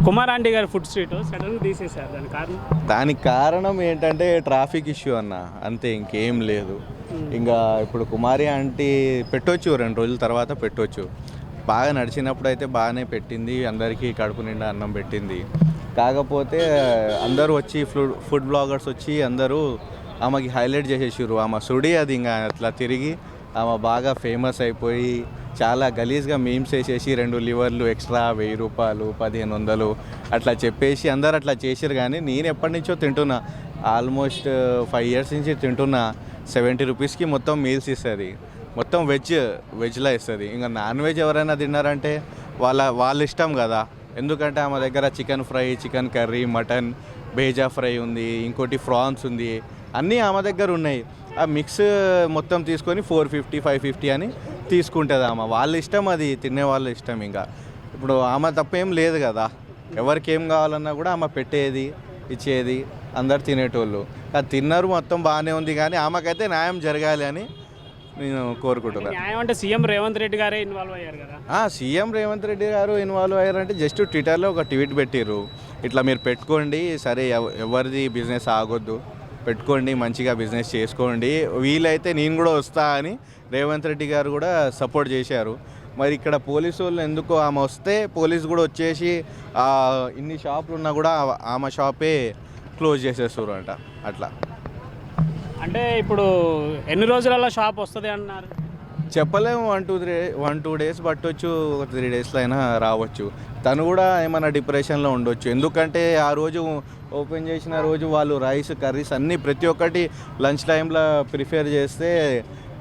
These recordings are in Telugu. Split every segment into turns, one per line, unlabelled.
కుమార్ ఆంటీ గారి ఫుడ్ స్ట్రీట్ సడన్గా తీసేశారు,
దానికి కారణం ఏంటంటే ట్రాఫిక్ ఇష్యూ అన్న, అంతే, ఇంకేం లేదు. ఇంకా ఇప్పుడు కుమారి ఆంటీ పెట్టొచ్చు, 2 రోజుల తర్వాత పెట్టొచ్చు. బాగా నడిచినప్పుడు అయితే బాగానే పెట్టింది, అందరికీ కడుపు నిండా అన్నం పెట్టింది. కాకపోతే అందరూ వచ్చి ఫుడ్ బ్లాగర్స్ వచ్చి అందరూ ఆమెకి హైలైట్ చేసేసారు. ఆమె సుడి అది ఇంకా అట్లా తిరిగి ఆమె బాగా ఫేమస్ అయిపోయి చాలా గలీజ్గా మీమ్స్ వేసేసి 2 లివర్లు ఎక్స్ట్రా 1000 రూపాయలు 1500 అట్లా చెప్పేసి అందరు అట్లా చేసారు. కానీ నేను ఎప్పటి నుంచో తింటున్నా, ఆల్మోస్ట్ 5 years నుంచి తింటున్నా. 70 రూపీస్కి మొత్తం మీల్స్ ఇస్తుంది, మొత్తం వెజ్లా ఇస్తుంది. ఇంకా నాన్ వెజ్ ఎవరైనా తిన్నారంటే వాళ్ళ ఇష్టం కదా. ఎందుకంటే ఆమె దగ్గర chicken fry, chicken curry, mutton, bheja fry ఉంది, ఇంకోటి ఫ్రాన్స్ ఉంది, అన్నీ ఆమె దగ్గర ఉన్నాయి. ఆ మిక్స్ మొత్తం తీసుకొని 450 550 అని తీసుకుంటుంది ఆమె. వాళ్ళ ఇష్టం, అది తినే వాళ్ళ ఇష్టం. ఇంకా ఇప్పుడు ఆమె తప్పేం లేదు కదా, ఎవరికి ఏం కావాలన్నా కూడా ఆమె పెట్టేది ఇచ్చేది, అందరు తినేటోళ్ళు. అది తిన్నారు, మొత్తం బాగానే ఉంది. కానీ ఆమెకైతే న్యాయం జరగాలి అని నేను కోరుకుంటున్నాను.
న్యాయం అంటే సీఎం రేవంత్ రెడ్డి గారే ఇన్వాల్వ్ అయ్యారు కదా.
సీఎం రేవంత్ రెడ్డి గారు ఇన్వాల్వ్ అయ్యారంటే జస్ట్ ట్విట్టర్లో ఒక ట్వీట్ పెట్టిర్రు, ఇట్లా మీరు పెట్టుకోండి, సరే ఎవరిది బిజినెస్ ఆగొద్దు, పెట్టుకోండి, మంచిగా బిజినెస్ చేసుకోండి, వీలైతే నేను కూడా వస్తా అని రేవంత్ రెడ్డి గారు కూడా సపోర్ట్ చేశారు. మరి ఇక్కడ పోలీసు వాళ్ళు ఎందుకు, ఆమె వస్తే పోలీసు కూడా వచ్చేసి ఇన్ని షాపులు ఉన్నా కూడా ఆమె షాపే క్లోజ్ చేసేస్తారు అంట. అట్లా
అంటే ఇప్పుడు ఎన్ని రోజులలో షాప్ వస్తుంది అన్నారు?
చెప్పలేము, 1-2 days పట్టవచ్చు, 3 daysలో అయినా రావచ్చు. తను కూడా ఏమైనా డిప్రెషన్లో ఉండొచ్చు. ఎందుకంటే ఆ రోజు ఓపెన్ చేసిన రోజు వాళ్ళు రైస్ కర్రీస్ అన్నీ ప్రతి ఒక్కటి లంచ్ టైంలో ప్రిఫేర్ చేస్తే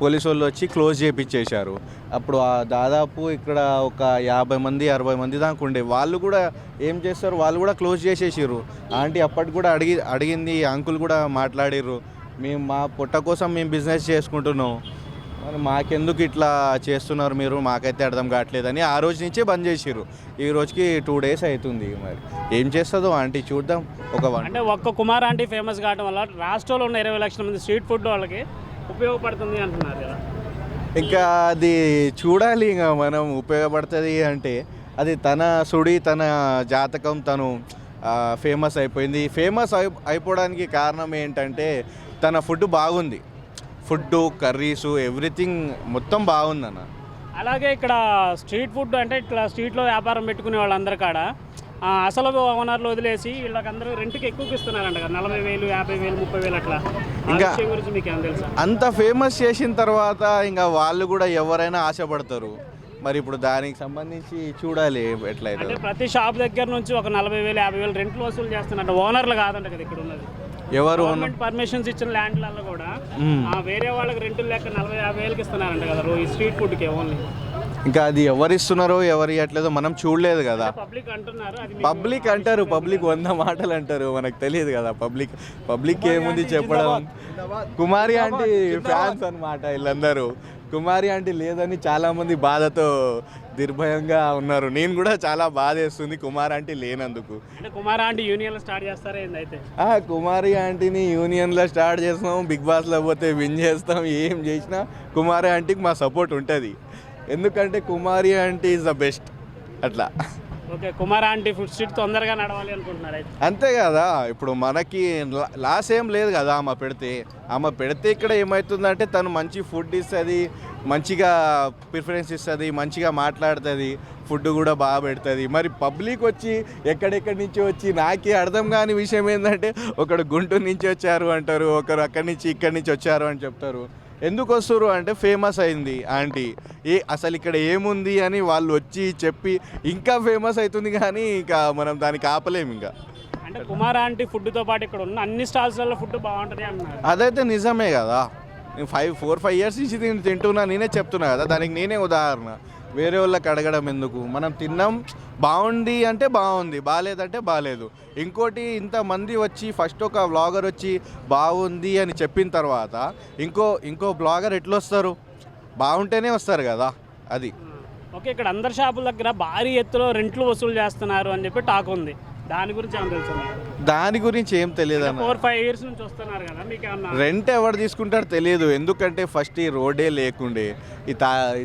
పోలీసు వాళ్ళు వచ్చి క్లోజ్ చేయించేశారు. అప్పుడు దాదాపు ఇక్కడ ఒక 50 మంది 60 మంది దాకా ఉండే. వాళ్ళు కూడా ఏం చేస్తారు, వాళ్ళు కూడా క్లోజ్ చేసేసారు. ఆంటీ అప్పటికి కూడా అడిగింది, అంకుల్ కూడా మాట్లాడిర్రు, మేము మా పొట్ట కోసం మేము బిజినెస్ చేసుకుంటున్నాం, మరి మాకెందుకు ఇట్లా చేస్తున్నారు మీరు, మాకైతే అర్థం కావట్లేదని ఆ రోజు నుంచే బంద్ చేసిర్రు. ఈ రోజుకి 2 days అవుతుంది. మరి ఏం చేస్తుందో ఆంటీ చూద్దాం.
అంటే ఒక్క కుమార్ ఆంటీ ఫేమస్ కావడం వల్ల రాష్ట్రంలో ఉన్న 20 లక్షల మంది స్ట్రీట్ ఫుడ్ వాళ్ళకి ఉపయోగపడుతుంది అంటున్నారు కదా.
ఇంకా అది చూడాలి, ఇంకా మనం ఉపయోగపడుతుంది అంటే అది తన సుడి, తన జాతకం, తను ఫేమస్ అయిపోయింది. ఫేమస్ అయిపోవడానికి కారణం ఏంటంటే తన ఫుడ్ బాగుంది, ఫుడ్, కర్రీసు, ఎవ్రీథింగ్ మొత్తం బాగుందన్న.
అలాగే ఇక్కడ స్ట్రీట్ ఫుడ్ అంటే ఇట్లా స్ట్రీట్లో వ్యాపారం పెట్టుకునే వాళ్ళందరి కాడ అసలు ఓనర్లు వదిలేసి వీళ్ళకందరూ రెంట్కి ఎక్కువకి ఇస్తున్నారంట కదా, 40,000 50,000 30,000 అట్లా. ఇంకా గురించి మీకు ఏం తెలుసా?
అంత ఫేమస్ చేసిన తర్వాత ఇంకా వాళ్ళు కూడా ఎవరైనా ఆశపడతారు. మరి ఇప్పుడు దానికి సంబంధించి చూడాలి ఎట్లయితే.
ప్రతి షాప్ దగ్గర నుంచి ఒక 40,000 50,000 రెంట్లు వసూలు చేస్తున్నట్టు. ఓనర్లు కాదంట కదా ఇక్కడ ఉన్నది,
ఎవరు
పర్మిషన్స్ ఇచ్చిన ల్యాండ్లలో కూడా వేరే వాళ్ళకి రెంటులు లెక్క 40,000-50,000 ఇస్తున్నారంట కదా ఈ స్ట్రీట్ ఫుడ్కి ఓన్లీ.
ఇంకా అది ఎవరు ఇస్తున్నారో ఎవరు ఇవ్వట్లేదో మనం చూడలేదు కదా. పబ్లిక్ అంటారు, పబ్లిక్ 100 మాటలు అంటారు, మనకు తెలియదు కదా. పబ్లిక్ ఏముంది చెప్పడం. కుమారి ఆంటీ ఫ్యాన్స్ అన్నమాట వీళ్ళందరూ. కుమారి ఆంటీ లేదని చాలామంది బాధతో నిర్భయంగా ఉన్నారు. నేను కూడా చాలా బాధ వేస్తుంది కుమారి ఆంటీ లేనందుకు.
కుమారి ఆంటీ యూనియన్లో స్టార్ట్ చేస్తారా ఏందైతే?
కుమారి ఆంటీని యూనియన్లో స్టార్ట్ చేస్తాం, బిగ్ బాస్లో పోతే విన్ చేస్తాం, ఏం చేసినా కుమారి ఆంటీకి మా సపోర్ట్ ఉంటుంది. ఎందుకంటే కుమారి ఆంటీ ఈజ్ ద బెస్ట్. అట్లా
okay, Kumar aunty food street తొందరగా నడవాలి అనుకుంటున్నారు
అంతే కదా. ఇప్పుడు మనకి లాస్ ఏం లేదు కదా. ఆమె పెడితే ఇక్కడ ఏమవుతుందంటే తను మంచి ఫుడ్ ఇస్తుంది, మంచిగా ప్రిఫరెన్స్ ఇస్తుంది, మంచిగా మాట్లాడుతుంది, ఫుడ్ కూడా బాగా పెడుతుంది. మరి పబ్లిక్ వచ్చి ఎక్కడెక్కడి నుంచి వచ్చి, నాకే అర్థం కాని విషయం ఏంటంటే ఒకడు గుంటూరు నుంచి వచ్చారు అంటారు, ఒకరు అక్కడి నుంచి ఇక్కడి నుంచి వచ్చారు అని చెప్తారు. ఎందుకు వస్తారు అంటే ఫేమస్ అయింది ఆంటీ, అసలు ఇక్కడ ఏముంది అని వాళ్ళు వచ్చి చెప్పి ఇంకా ఫేమస్ అవుతుంది. కానీ ఇంకా మనం దానికి ఆపలేము. ఇంకా
అంటే కుమార్ ఆంటీ ఫుడ్తో పాటు ఇక్కడ ఉన్న అన్ని స్టాల్స్లలో ఫుడ్ బాగుంటుంది అన్నారు.
అదైతే నిజమే కదా. నేను 4-5 years నుంచి నేను తింటున్నా, నేనే చెప్తున్నా కదా. దానికి నేనే ఉదాహరణ. వేరే వాళ్ళకి అడగడం ఎందుకు. మనం తిన్నాం, బాగుంది అంటే బాగుంది, బాగాలేదంటే బాగాలేదు. ఇంకోటి, ఇంతమంది వచ్చి ఫస్ట్ ఒక వ్లాగర్ వచ్చి బాగుంది అని చెప్పిన తర్వాత ఇంకో బ్లాగర్ ఎట్లా వస్తారు? బాగుంటేనే వస్తారు కదా. అది
ఓకే, ఇక్కడ అందరి షాపుల దగ్గర భారీ ఎత్తులో రెంట్లు వసూలు చేస్తున్నారు అని చెప్పి టాక్ ఉంది. దాని గురించి ఏమైనా తెలుసా మీకు?
దాని గురించి ఏం తెలియదు అన్న.
4-5 years నుంచి వస్తున్నారు కదా, మీకు ఏమన్నా
రెంట్ ఎవరు తీసుకుంటారో తెలియదు. ఎందుకంటే ఫస్ట్ ఈ రోడ్డే లేకుండే,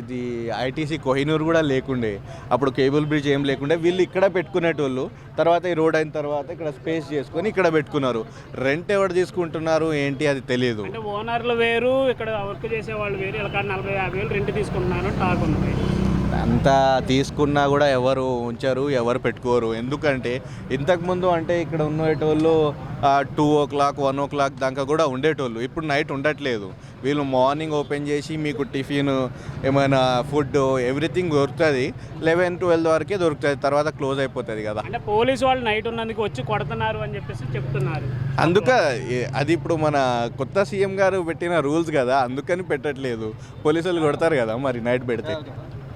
ఇది ఐటీసీ కోహినూర్ కూడా లేకుండే, అప్పుడు కేబుల్ బ్రిడ్జ్ ఏం లేకుండే. వీళ్ళు ఇక్కడ పెట్టుకునేటోళ్ళు. తర్వాత ఈ రోడ్ అయిన తర్వాత ఇక్కడ స్పేస్ చేసుకొని ఇక్కడ పెట్టుకున్నారు. రెంట్ ఎవరు తీసుకుంటున్నారు ఏంటి అది తెలియదు.
అంటే ఓనర్లు వేరు, ఇక్కడ వర్క్ చేసే వాళ్ళు వేరు, ఇలా 40-50 వేలు రెంట్ తీసుకుంటున్నారు టాక్ ఉన్నది.
అంతా తీసుకున్నా కూడా ఎవరు ఉంచరు, ఎవరు పెట్టుకోరు. ఎందుకంటే ఇంతకుముందు అంటే ఇక్కడ ఉండేటోళ్ళు 2 o'clock 1 o'clock దాకా కూడా ఉండేటోళ్ళు. ఇప్పుడు నైట్ ఉండట్లేదు. వీళ్ళు మార్నింగ్ ఓపెన్ చేసి మీకు టిఫిన్, ఏమైనా ఫుడ్, ఎవ్రీథింగ్ దొరుకుతుంది. 11-12 వరకే దొరుకుతుంది, తర్వాత క్లోజ్ అయిపోతుంది కదా.
అంటే పోలీసు వాళ్ళు నైట్ ఉన్నందుకు వచ్చి కొడుతున్నారు అని చెప్పేసి చెప్తున్నారు.
అది ఇప్పుడు మన కొత్త సీఎం గారు పెట్టిన రూల్స్ కదా, అందుకని పెట్టట్లేదు. పోలీసులు కొడతారు కదా మరి నైట్ పెడితే.